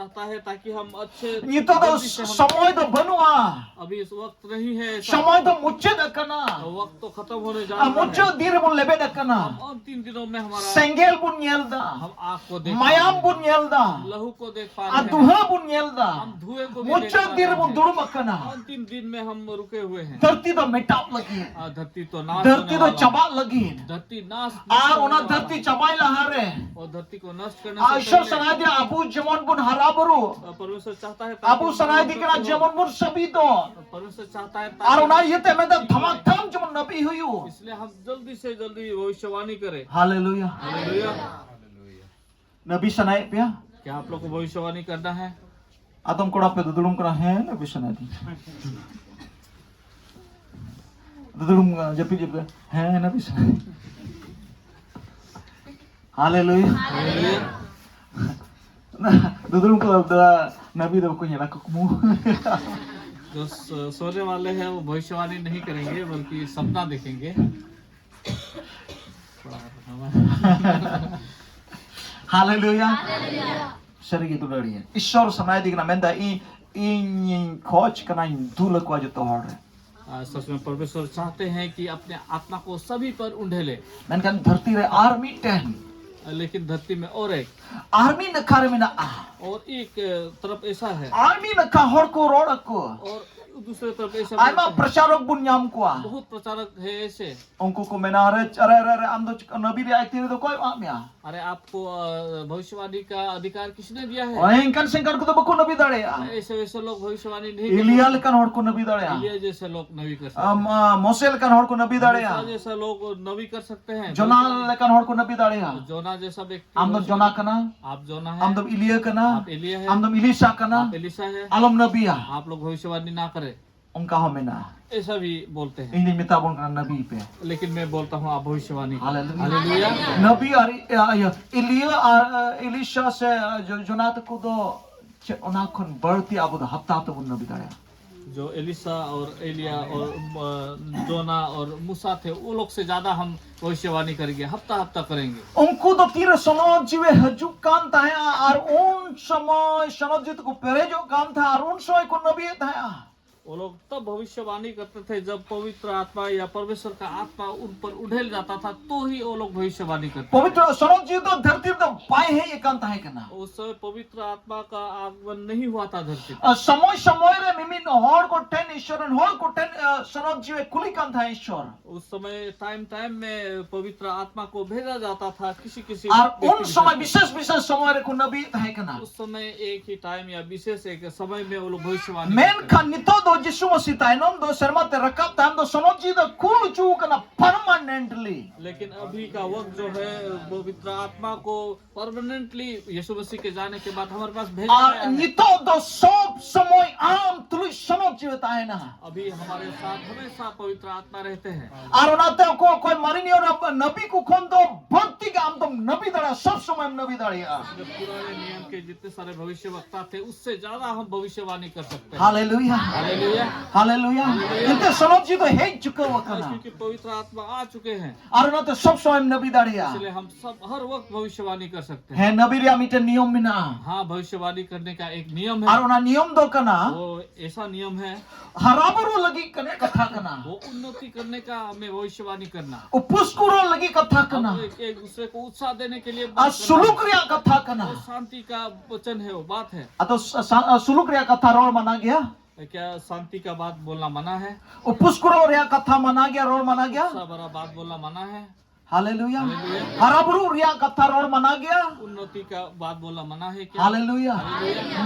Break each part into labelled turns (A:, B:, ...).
A: चाहता है ताकि हम अच्छे
B: Ito daw samoy daw banua.
A: अभी इस वक्त नहीं है ऐसा।
B: Samoy daw mucho da kana.
A: वक्त तो खत्म होने जा रहा है।
B: Mucho dire bun lebe da
A: हम
B: kana.
A: अंतिम दिनों में हमारा
B: Senggel bun yelda.
A: हम आँख को देख
B: Mayam bun yelda.
A: लहू को देख पा रहे हैं,
B: Aduha bun yelda.
A: हम धुएं को भी देख
B: Mucho
A: पा
B: dire
A: रहे
B: bun
A: हैं।
B: durum kana.
A: अंतिम दिन में हम रुके हुए हैं।
B: Dharti daw metap lagi.
A: धरती तो नाश
B: Dharti
A: होने
B: daw
A: वाला
B: chaba
A: है।
B: lagi.
A: धरती नाश
B: Ar
A: होने
B: ona
A: वाला
B: dharti
A: है।
B: chabay lahare.
A: और धरती को नष्ट करने
B: Aishar
A: से पहले
B: sanay dia abu jemon bun harabaru.
A: परमेश्वर चाहता है
B: Abu sanay di kana jemon bun sabido.
A: परमेश्वर चाहता है
B: Ar
A: ताकि
B: ona yete meda dhamak dham jemon nabi huyu.
A: इसलिए हम जल्दी से जल्दी भविष्यवाणी करें।
B: Hallelujah.
A: Hallelujah.
B: Nabi sanay pia.
A: क्या आप लोग को भविष्यवाणी करना है?
B: Adam kora pe dudulum kara hai nabi sanay di. Dudulum japi japi hai nabi sanay. Hallelujah. Dudulum ko da nabi da ko nyala ko mu.
A: जो सोने वाले हैं वो भविष्यवाणी नहीं करेंगे बल्कि सपना देखेंगे।
B: Hallelujah. Seri itu dari ya. Ishor sanay di kana menda in coach kana dula ko aja tohar.
A: सच में परमेश्वर चाहते हैं कि अपने आत्मा को सभी पर उंडेले,
B: Menkan dharti re army 10.
A: लेकिन धरती में और एक
B: और
A: एक तरफ ऐसा है और दूसरे तरफ ऐसा
B: प्रचारक बुनियाम को
A: बहुत प्रचारक है ऐसे।
B: उनको को मेनारे अरे आम तो नबी रे आइते तो कोई आम्या
A: अरे आपको भविष्यवाणी का अधिकार किसने दिया है?
B: और इनकन शंकर को तो बको नबी दड़े
A: ऐसे वैसे लोग भविष्यवाणी नहीं
B: इलिया लेकन और को नबी दड़े
A: इलिया जैसे लोग नबी कर सकते हैं,
B: मोसे लेकन और को नबी दड़े
A: जैसा लोग नबी कर सकते हैं,
B: जोना लेकन और को नबी दड़े
A: जोना जैसा व्यक्ति।
B: आम तो जोना कना,
A: आप जोना है,
B: आम तो इलिया कना,
A: आप इलिया है,
B: आम तो इलिशा कना,
A: आप एलिशा है।
B: आलम नबिया
A: आप लोग भविष्यवाणी ना करें
B: उनका हमेना
A: ऐसा भी बोलते हैं,
B: ini minta bon karena nabi pe
A: लेकिन मैं बोलता हूँ आप भविष्यवाणी करें।
B: हालेलुया nabi इलिशा से जोनात को दो ओना kon berarti abu da hafta to bun nabi daya
A: जो एलिशा और एलिया और जोना और मूसा थे वो लोग से ज्यादा हम भविष्यवाणी करेंगे, हफ्ता हफ्ता करेंगे।
B: उनको तो तीर सनद जीवे हजुक कान था और उन समय सनद जीत को परे जो काम था और उन समय को नबी था।
A: वो लोग तब भविष्यवाणी करते थे जब पवित्र आत्मा या परमेश्वर का आत्मा उन पर उड़ेल जाता था तो ही वो लोग भविष्यवाणी करते।
B: पवित्र सनद जी तो धरती तो पाए है ये कान था करना।
A: उस समय पवित्र आत्मा का आगमन नहीं हुआ था धरती।
B: समय समय रे मिमिन हर को 10 ईश्वर हर को 10 सनद जीवे कुली कान था ईश्वर।
A: उस समय टाइम टाइम में पवित्र आत्मा को भेजा जाता था किसी किसी
B: और उन समय विशेष विशेष समय रे को नबी था करना।
A: उस समय एक ही टाइम या विशेष एक समय में वो लोग भविष्यवाणी
B: मेन खानितो दो जिसु मसीह ताइनम दो शर्मा ते रकब ताम दो सनद जी दो कुल चू करना परमानेंटली।
A: लेकिन अभी का वक्त जो है पवित्र आत्मा को परमानेंटली यीशु मसीह के जाने के बाद हमारे पास भेजा गया है।
B: नितो दो सब समय आम तुलु सनद जी होता है ना।
A: अभी हमारे साथ हमेशा पवित्र आत्मा रहते हैं।
B: और नाते को कोई मरीनी और नबी को खोन दो भक्ति का हम तो नबी दड़ा सब समय नबी दड़िया।
A: जब पुराने नियम के जितने सारे भविष्यवक्ता थे उससे ज्यादा हम भविष्यवाणी कर सकते हैं।
B: हालेलुया
A: हालेलुया
B: हालेलुया इनते सनद जी तो है चुके वो करना
A: क्योंकि पवित्र आत्मा आ चुके हैं
B: और ना तो सब समय नबी दड़िया
A: इसलिए हम सब हर वक्त भविष्यवाणी कर सकते हैं।
B: है नबी रे अमिते नियम में ना।
A: हाँ भविष्यवाणी करने का एक नियम है
B: और ना नियम दो करना
A: वो ऐसा नियम है
B: हराबरो लगी कने कथा करना
A: वो उन्नति करने का हमें भविष्यवाणी करना
B: उपस्कुरो लगी कथा करना
A: एक दूसरे को उत्साह देने के लिए
B: और सुलुक रिया कथा करना
A: वो शांति का वचन है वो बात है।
B: तो सुलुक रिया कथा रोल मना गया
A: क्या शांति का बात बोलना मना है?
B: उपस्कुरो रिया कथा मना गया रोल मना गया
A: उत्साह भरा बात बोलना मना है?
B: हालेलुया हराबरू रिया कथा रोल मना गया
A: उन्नति का बात बोलना मना है क्या?
B: हालेलुया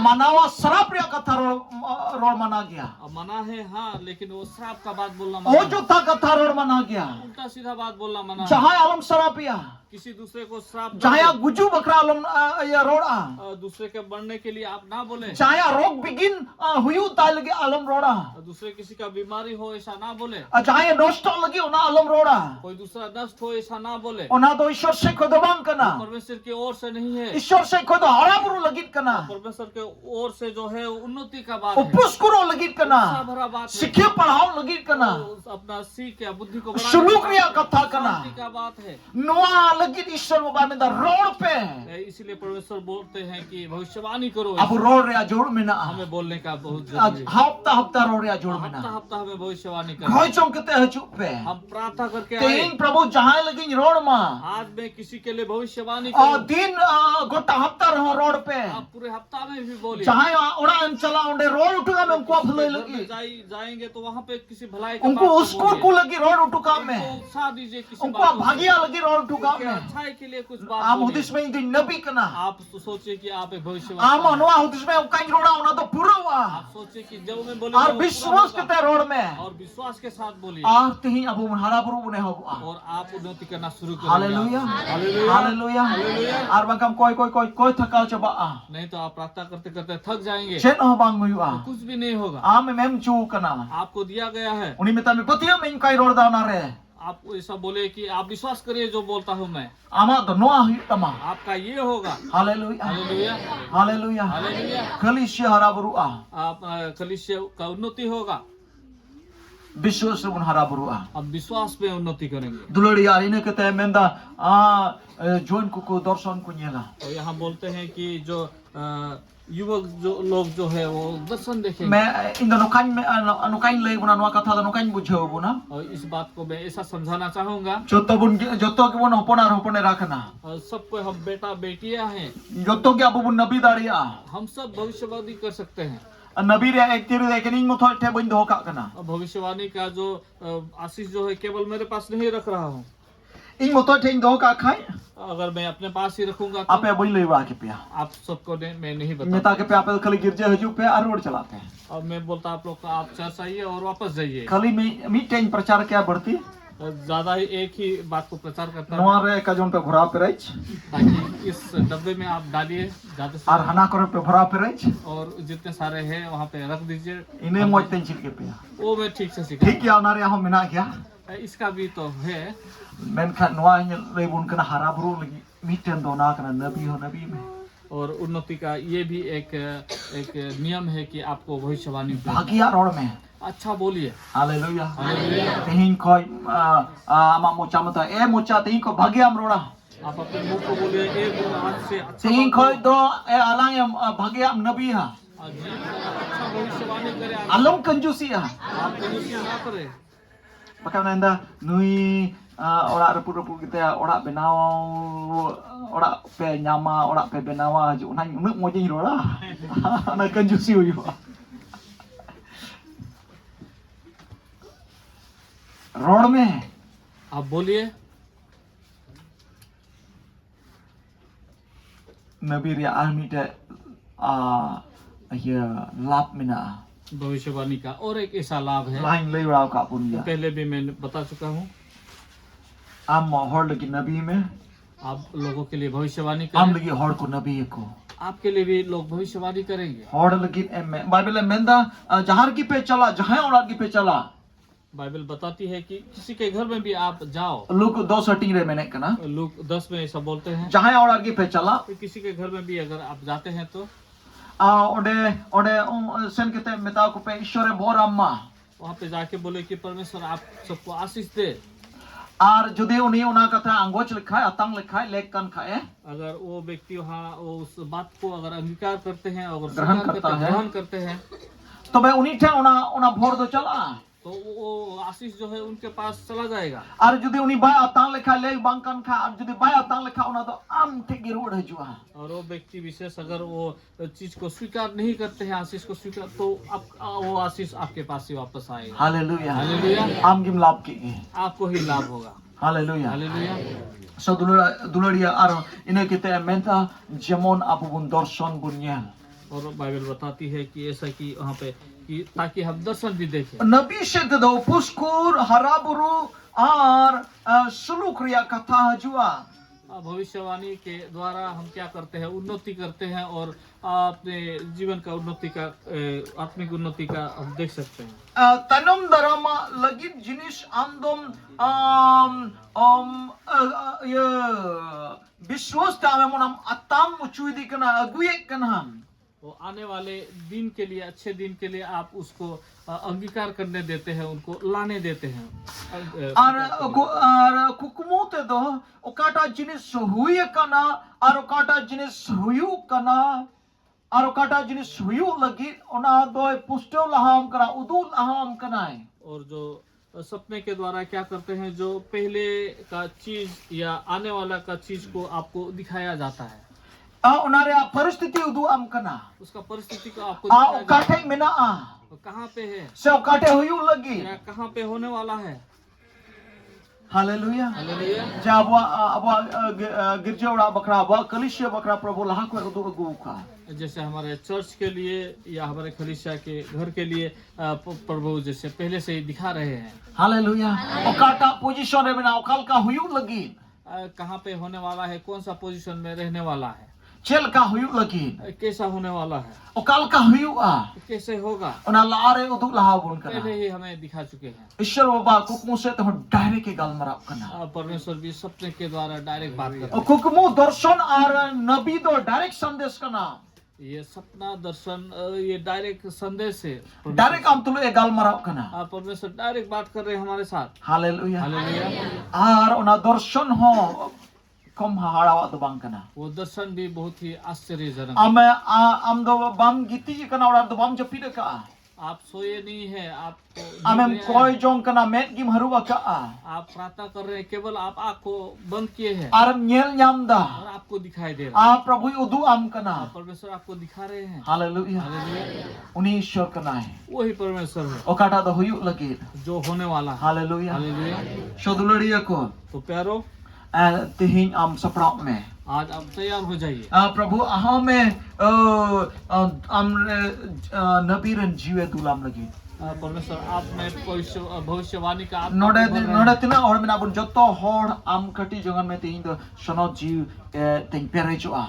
B: मनावा शराब रिया कथा रोल मना गया
A: अब मना है हाँ, लेकिन वो श्राप का बात बोलना
B: ओ
A: मना
B: जो था कथा रोल मना गया
A: उल्टा सीधा बात बोलना मना है।
B: जहां आलम शराबिया
A: किसी दूसरे को श्राप
B: जहां गुजू बकरा आलम या रोड़ा
A: दूसरे के बढ़ने के लिए आप ना बोले।
B: जहां रोग बिगिन हुई ताल के आलम रोड़ा
A: दूसरे किसी का बीमारी हो ऐसा ना बोले।
B: जहां नष्ट लगी ना आलम रोड़ा
A: कोई दूसरा नष्ट हो ऐसा ऐसा ना बोले।
B: Ona do ishwar sekho do bang kana.
A: परमेश्वर की ओर से नहीं है,
B: Ishwar sekho do haraburu lagit kana.
A: परमेश्वर के ओर से जो है उन्नति का बात है,
B: Upus kuro lagit
A: उत्साह
B: kana.
A: भरा बात है,
B: Sikhe padhao lagit kana.
A: अपना सीख या बुद्धि को बढ़ाने
B: Suluk
A: का
B: riya
A: बात,
B: katha kana.
A: शांति का बात है।
B: Noa lagit ishwar mobile menda road pe.
A: इसीलिए परमेश्वर बोलते हैं कि भविष्यवाणी करो,
B: Abu road riya jod mena.
A: हमें बोलने का बहुत जरूरी है।
B: Hafta road riya jod
A: हफ्ता
B: mena.
A: हफ्ता हमें भविष्यवाणी करना,
B: Khoi chong kete hachuk pe.
A: हम प्रार्थना करके आए।
B: Tehin Prabhu jahai lagi road ma.
A: आज मैं किसी के लिए भविष्यवाणी
B: और
A: करूं,
B: दिन गोटा हफ्ता रहो रोड पे
A: आप पूरे हफ्ता में भी बोलिए।
B: जहाँ ओड़ा चला उन्हें रोड उठुका में उनको भलाई
A: घर
B: लगी
A: में जाएंगे तो वहाँ पे किसी भलाई का
B: उनको
A: बात को
B: उसको
A: बोलिए।
B: को लगी रोड उठुका
A: उनको
B: में
A: उत्साह दीजिए किसी
B: उनको
A: बात को,
B: भागिया लगी रोड उठुका
A: उनके
B: में
A: अच्छाई के लिए कुछ बात
B: आम
A: बोलिए।
B: हुदिस में इंदी नबी कना
A: आप तो सोचिए कि आप एक
B: आम
A: भविष्यवाणी,
B: अनुआ हुदिस में उकाई रोड़ा उना तो पूरा हुआ
A: आप सोचिए कि जब मैं बोलूंगा
B: और
A: वो पूरा
B: विश्वास
A: होगा।
B: करते रोड में
A: और विश्वास के साथ बोलिए,
B: आर तेही अबू हरा बुरु बने हो
A: और आप उन्नति करना शुरू करेंगे।
B: Hallelujah
A: hallelujah,
B: hallelujah
A: hallelujah.
B: और बकम कोई थका चबा
A: नहीं तो आप प्रार्थना करते करते थक जाएंगे,
B: चेन हो बांग हुआ
A: तो कुछ भी नहीं होगा।
B: आम मेम चू कना
A: आपको दिया गया है,
B: उन्हीं में तमे पतिया में इनका रोड दाना रे
A: आप ऐसा बोले कि आप विश्वास करिए जो बोलता हूँ मैं,
B: आमा तो नोआ हुई तमा
A: आपका ये होगा।
B: Hallelujah
A: hallelujah,
B: hallelujah
A: hallelujah.
B: कलिसिया हरा बुरु
A: आप कलीसिया का उन्नति होगा,
B: विश्वास से हरा बुरु
A: अब विश्वास में उन्नति करेंगे।
B: दुलड़ी यार इन्हें कहते हैं मेंदा जोन को दर्शन को नेला
A: और यहाँ बोलते हैं कि जो युवक जो लोग जो है वो दर्शन देखेंगे।
B: मैं इन दोनों नुकाइन ले बुना नुआ कथा नुकाइन बुझे बुना
A: और इस बात को मैं ऐसा समझाना चाहूंगा,
B: जोतो के बुन होपने रखना
A: और सबको हम बेटा बेटियां हैं,
B: जोतो के अबू बुन नबी दाड़िया
A: हम सब भविष्यवाणी कर सकते हैं।
B: नबी रे एक तीर दे के निंग मथो ठे बंद हो का
A: और भविष्यवाणी का जो आशीष जो है केवल मेरे पास नहीं रख रहा हूँ,
B: इन मथो ठे दो का खाए
A: अगर मैं अपने पास ही रखूंगा तो
B: आपे बोल ले बा के पिया
A: आप सबको मैं नहीं
B: नेता
A: बता।
B: के पे आपे खाली गिरजे हजू पे और रोड चलाते हैं
A: और मैं बोलता आप लोग का आप चर्च आइए और वापस जाइए।
B: खाली मी टेन प्रचार क्या बढ़ती
A: ज्यादा ही एक ही बात को प्रचार करता है,
B: नवा रे का जोन पे भरा पे रही
A: ताकि इस डब्बे में आप डालिए ज्यादा से
B: और हना करे पे भरा पे रही
A: और जितने सारे हैं वहाँ पे रख दीजिए।
B: इन्हें मोज तें छिल के पिया
A: वो मैं ठीक से सिखा,
B: ठीक या नारे हम मिना गया
A: इसका भी तो है।
B: मेनखान नवा ले बुन कना हरा बुरु लगी मीटन दोना कना नबी हो नबी में
A: और उन्नति का ये भी एक नियम है कि आपको भविष्यवाणी
B: भागिया रोड में
A: अच्छा बोलिए।
B: Hallelujah
A: hallelujah.
B: तेहिन कोई आमा मोचा मता ए मोचा तेहिन को भागिया रोड़ा
A: आप अपने मुंह को बोलिए एक आज से अच्छा
B: तेहिन
A: बात
B: कोई
A: बोलिए।
B: दो ए अलांग भागिया नबी हा
A: और जीवन में अच्छा भविष्यवाणी करे,
B: अलम कंजूसी हा
A: आप कंजूसी ना करे।
B: Baka nanda nui ora reput-reput kita ora benau ora pe nyama ora pe benawa ju nang nuk mo jing rola na kan ju siu yu road में
A: आप बोलिए।
B: नबी रे आर्मी ते ये लाभ मिना
A: भविष्यवाणी का और एक ऐसा लाभ है,
B: लाइन ले रहा का पुनिया
A: पहले भी मैं बता चुका हूँ।
B: आम हॉर्ड की नबी में
A: आप लोगों के लिए भविष्यवाणी
B: आम
A: करें,
B: लगी हॉर्ड को नबी को
A: आपके लिए भी लोग भविष्यवाणी करेंगे।
B: हॉर्ड लगी बाइबल में मेंदा जहां की पे चला जहां औलाद की पे चला
A: बाइबल बताती है कि किसी के घर में भी आप जाओ,
B: लुक 2 सेटिंग रे मैंने कना
A: लूक 10 में ऐसा बोलते हैं
B: जहां औलाद की पे चला
A: कि किसी के घर में भी अगर आप जाते हैं तो
B: ओडे ओडे सेन केते मेता को पे ईश्वर बोर अम्मा
A: वहाँ पे जाके बोले कि परमेश्वर आप सबको आशीष दे।
B: आर जुदे उनी उना कथा अंगोच लिखा है अतंग लिखा है लेख कन खाए
A: अगर वो व्यक्ति वहाँ उस बात को अगर अंगीकार करते हैं और
B: ग्रहण करता है।
A: ग्रहण करते हैं
B: तो भाई उनी ठे उना उना भोर दो चला
A: तो वो आशीष जो है उनके पास चला जाएगा।
B: आर जुदे उनी बाय अतंग लिखा लेख बंकन खा आर जुदे बाय अतंग लिखा उना तो आम थे गिरोड़ हजुआ
A: और वो व्यक्ति विशेष अगर वो चीज को स्वीकार नहीं करते हैं, आशीष को स्वीकार, तो वो आशीष आपके पास ही वापस आएगा।
B: Hallelujah
A: hallelujah.
B: आम गिम लाभ की
A: आपको ही लाभ होगा।
B: Hallelujah
A: hallelujah.
B: so दुलड़िया आर इन्हें कहते मेंता जेमोन आपु बुन दर्शन बुनिया
A: और बाइबल बताती है कि ऐसा कि वहाँ पे कि ताकि हम दर्शन भी देखें।
B: नबी से दो पुष्कुर हराबुरु और सुलुक रिया कथा हजुआ
A: भविष्यवाणी के द्वारा हम क्या करते हैं, उन्नति करते हैं और अपने जीवन का उन्नति का आत्मिक उन्नति का हम देख सकते हैं।
B: Tanam darama lagit jinis amdom ya biswas tame monam atam ucui di kana aguye kanham.
A: वो आने वाले दिन के लिए, अच्छे दिन के लिए आप उसको अंगीकार करने देते हैं, उनको लाने देते हैं।
B: Ar kukumute do okata jinis huye kana ar okata jinis huyu kana ar okata jinis huyu lagi ona do pusto laham kana udul laham kana.
A: और जो सपने के द्वारा क्या करते हैं, जो पहले का चीज या आने वाला का चीज को आपको दिखाया जाता है,
B: Onare परिस्थिति udu am kana.
A: उसका परिस्थिति को आपको दिखाया जाता
B: Okate mena
A: है, तो कहाँ पे है
B: se okate huyu lagi.
A: या कहाँ पे होने वाला है।
B: Haleluya.
A: Hallelujah.
B: Ja abwa girja ora bakra abwa kalisya bakra prabhu laha ko udu agu ka.
A: जैसे हमारे चर्च के लिए या हमारे खलीसिया के घर के लिए प्रभु जैसे पहले से ही दिखा रहे हैं।
B: Haleluya. Okata position re mena okal ka huyu lagi.
A: कहाँ पे होने वाला है, कौन सा पोजीशन में रहने वाला है,
B: Chel ka huyu lagi.
A: कैसा होने वाला है,
B: Okal ka huyu a.
A: कैसे होगा,
B: Ona laare udu laha bun
A: पहले
B: kana.
A: ही हमें दिखा चुके हैं।
B: Ishwar baba kukmu se to direct ke gal marap kana.
A: परमेश्वर भी सपने के द्वारा डायरेक्ट बात करते हैं।
B: Kukmu darshan ar nabi do direct sandesh kana.
A: ये सपना दर्शन ये डायरेक्ट संदेश है।
B: Direct am tulu e gal marap kana.
A: परमेश्वर डायरेक्ट बात कर रहे हैं हमारे साथ।
B: Haleluya.
A: Hallelujah.
B: Ar ona darshan ho kom haharawa do bang kana.
A: वो दर्शन भी बहुत ही आश्चर्यजनक।
B: Am do bam giti ji kana ora do bam japide ka.
A: आप सोए नहीं है, आप
B: Amem koi jong kana met gim haruwa ka.
A: आप प्रार्थना कर रहे हैं, केवल आप आँख को बंद किए हैं
B: Aram nyel nyam da.
A: और आपको दिखाई दे रहा है।
B: Prabhu udu am kana.
A: परमेश्वर आपको दिखा रहे हैं।
B: Haleluya.
A: Hallelujah.
B: Uni ishwar kana hai.
A: वही परमेश्वर है
B: Okata do huyu lagi.
A: जो होने वाला है।
B: Haleluya.
A: हालेलुया।
B: Shodulari ako.
A: तो प्यारो,
B: Tihin am saprap me.
A: आज आप तैयार हो जाइए।
B: Prabhu aha me am nabi ran jiwe dulam lagi.
A: परमेश्वर आप में भविष्यवाणी का आप
B: Node tina or me nabun joto hor am kati jangan me tihin do sonot jiw ting perejo a.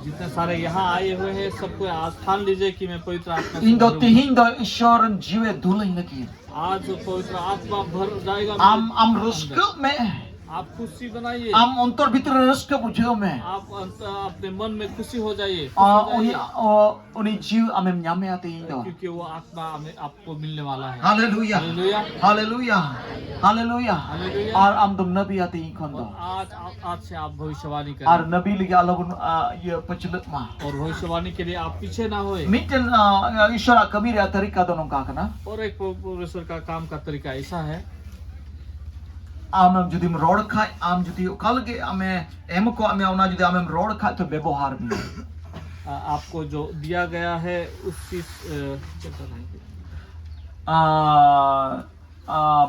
A: जितने सारे यहाँ आए हुए हैं सबको आज ठान लीजिए कि मैं पवित्र आत्मा से
B: Indo
A: भरूंगा।
B: tihin do ishoran jiwe dulay lagi.
A: आज पवित्र आत्मा भर जाएगा।
B: Am ruska me.
A: आप खुशी बनाइए,
B: Am ontor bitra ruska bujho me.
A: आप अपने मन में खुशी हो जाइए,
B: Uni jiw amem nyame ati indo.
A: क्योंकि वो आत्मा हमें आपको मिलने वाला है।
B: Haleluya.
A: Hallelujah.
B: Haleluya. Haleluya.
A: Hallelujah.
B: Ar am dum nabi ati ikondo.
A: और आज से आप भविष्यवाणी
B: Ar
A: करें
B: nabi lagi alabun ye pacelut ma.
A: और भविष्यवाणी के लिए आप पीछे ना होए।
B: Mitten ishara kabir ya tarika donong kakana.
A: और एक परमेश्वर का काम का तरीका ऐसा है,
B: Am judi rod khai am judi kalge ame em ko ame ona judi ame rod khai to bebohar mi.
A: आपको जो दिया गया है उस चीज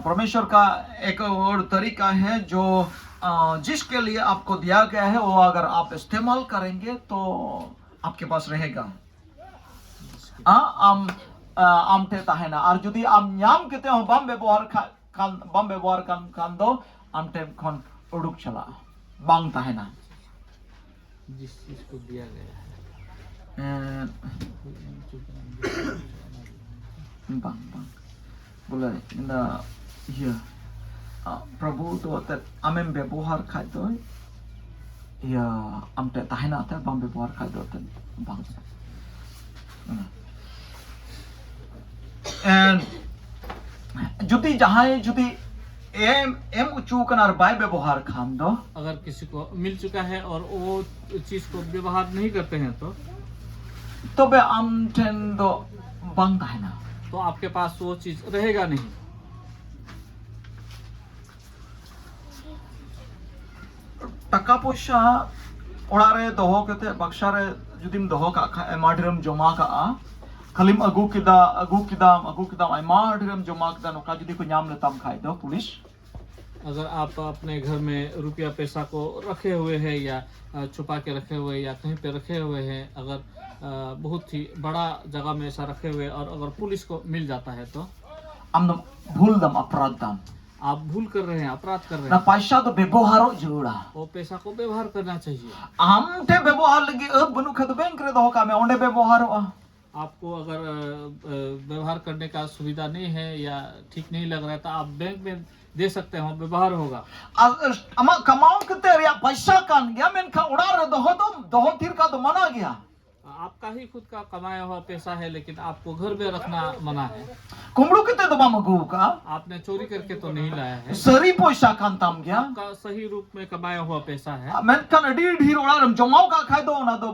B: परमेश्वर का एक और तरीका है जो जिसके लिए आपको दिया गया है वो अगर आप इस्तेमाल करेंगे तो आपके पास रहेगा। am te tahena ar judi am nyam kete ho bam ବ୍ୟବହାର kan do am te kon uduk chala bang tahena
A: जिस चीज को दिया गया है।
B: bang boleh na iya Prabhu to te amem ବ୍ୟବହାର khai do ya am te tahena te bam ବ୍ୟବହାର khai do te bang and judi jahai judi em uchu kanar bai ବ୍ୟବହାର खान दो
A: अगर किसी को मिल चुका है और वो चीज को व्यवहार नहीं करते हैं तो
B: be am ten do bang tahena
A: तो आपके पास वो चीज रहेगा नहीं।
B: taka poisa orare doho kete baksare judim doho ka emadiram joma ka kalim agu kidam emadiram joma ka noka judi ko nyam letam khai do police.
A: अगर आप अपने घर में रुपया पैसा को रखे हुए हैं या छुपा के रखे हुए या कहीं पे रखे हुए हैं, अगर बहुत ही बड़ा जगह में ऐसा रखे हुए और अगर पुलिस को मिल जाता है तो
B: am dam bhul dam aparad dam
A: आप भूल कर रहे हैं, अपराध कर रहे
B: Na
A: हैं।
B: paisa do beboharo jura.
A: वो पैसा को व्यवहार करना चाहिए।
B: Am te bebohar lagi banu kha do bank re doho ka me onde beboharo.
A: आपको अगर व्यवहार करने का सुविधा नहीं है या ठीक नहीं लग रहा है तो आप बैंक में दे सकते हो, व्यवहार होगा।
B: Ama kamau kete ria paisa kan gya men kha ora re doho thir ka do mana gya.
A: आपका ही खुद का कमाया हुआ पैसा है, लेकिन आपको घर में रखना मना है।
B: Kumru kete do magu ka.
A: आपने चोरी करके तो नहीं लाया है,
B: Seri paisa kan tam gya.
A: आपका सही रूप में कमाया हुआ पैसा है।
B: Men kan adi dhir ora ram jomau ka khai do na do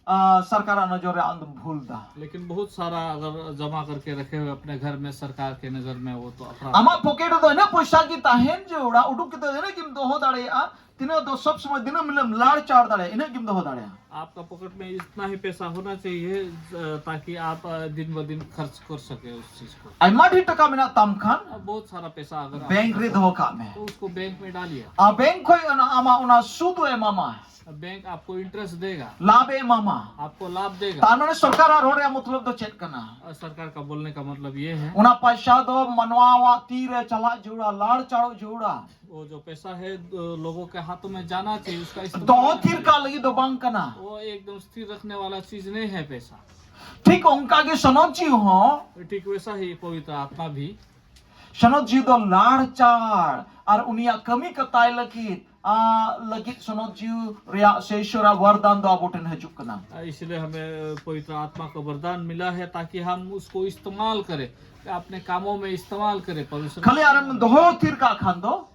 B: सरकार नजर अंदर भूल दा
A: लेकिन बहुत सारा अगर जमा करके रखे हुए अपने घर में सरकार के नजर में, वो तो अपराध।
B: आमा पॉकेट दो ना पैसा की ताहेन जो उड़ा उडुक के तो किम दो हो दाड़े आ तिने दो सब समय दिन मिलम लाड़ चार दाड़े इने किम दो हो दाड़े
A: आपका पॉकेट में इतना ही पैसा होना चाहिए ताकि आप दिन ब दिन खर्च कर सके उस चीज को।
B: आइमा ढी टका मिना तम खान
A: अब बहुत सारा पैसा अगर
B: बैंक रे दो का में
A: तो उसको बैंक में डालिए।
B: आ बैंक कोई आमा उना सूद ए मामा
A: बैंक आपको इंटरेस्ट देगा,
B: लाभ ए मामा
A: आपको लाभ देगा।
B: तार माने सरकार आ रोड़े मतलब दो चेक करना
A: सरकार का बोलने का मतलब ये है,
B: उना पैसा दो मनवावा तीर चला जोड़ा लाड़ चाड़ो जोड़ा
A: वो जो पैसा है लोगों के हाथों में जाना चाहिए, उसका
B: दो
A: इस्तेमाल
B: तीर का लगी दो बैंक करना
A: वो एकदम स्थिर रखने वाला चीज नहीं है पैसा।
B: ठीक उनका के सनोची हो
A: ठीक वैसा ही पवित्र आत्मा भी
B: सनोजी दो लाड़ चाड़ और उनिया कमी कताई लगी लगी सनोजी रिया शेषरा वरदान दो अबोटन हजुक कना
A: इसलिए हमें पवित्र आत्मा का वरदान मिला है ताकि हम उसको इस्तेमाल करें, अपने कामों में इस्तेमाल करें। पवित्र
B: खाली आराम दो तीर का खान दो